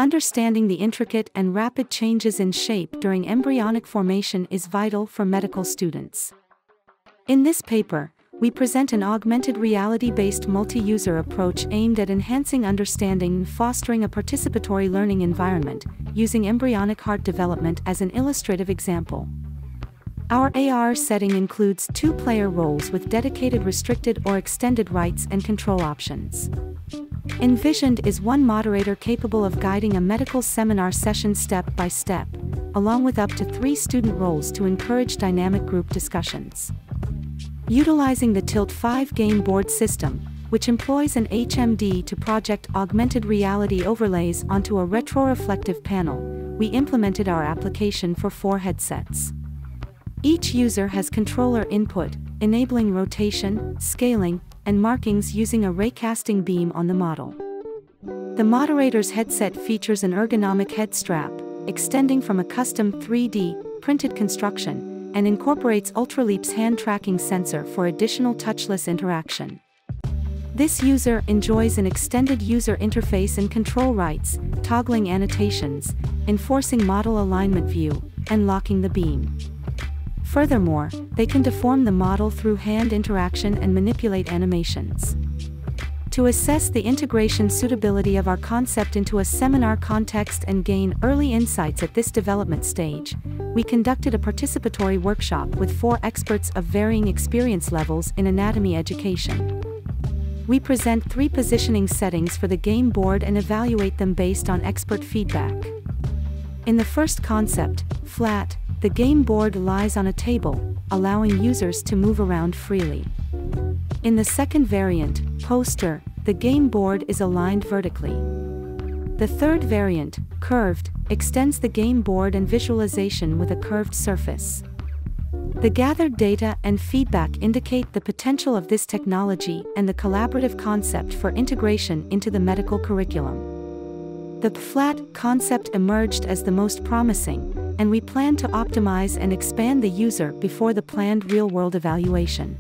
Understanding the intricate and rapid changes in shape during embryonic formation is vital for medical students. In this paper, we present an augmented reality-based multi-user approach aimed at enhancing understanding and fostering a participatory learning environment, using embryonic heart development as an illustrative example. Our AR setting includes 2 player roles with dedicated restricted or extended rights and control options. Envisioned is one moderator capable of guiding a medical seminar session step by step, along with up to 3 student roles to encourage dynamic group discussions. Utilizing the Tilt 5 game board system, which employs an HMD to project augmented reality overlays onto a retroreflective panel, we implemented our application for 4 headsets. Each user has controller input, enabling rotation, scaling, and markings using a raycasting beam on the model. The moderator's headset features an ergonomic head strap, extending from a custom 3D printed construction, and incorporates Ultraleap's hand tracking sensor for additional touchless interaction. This user enjoys an extended user interface and control rights, toggling annotations, enforcing model alignment view, and locking the beam. Furthermore, they can deform the model through hand interaction and manipulate animations. To assess the integration suitability of our concept into a seminar context and gain early insights at this development stage, we conducted a participatory workshop with 4 experts of varying experience levels in anatomy education. We present 3 positioning settings for the game board and evaluate them based on expert feedback. In the first concept, flat, the game board lies on a table, allowing users to move around freely. In the second variant, poster, the game board is aligned vertically. The third variant, curved, extends the game board and visualization with a curved surface. The gathered data and feedback indicate the potential of this technology and the collaborative concept for integration into the medical curriculum. The flat concept emerged as the most promising, and we plan to optimize and expand the user before the planned real-world evaluation.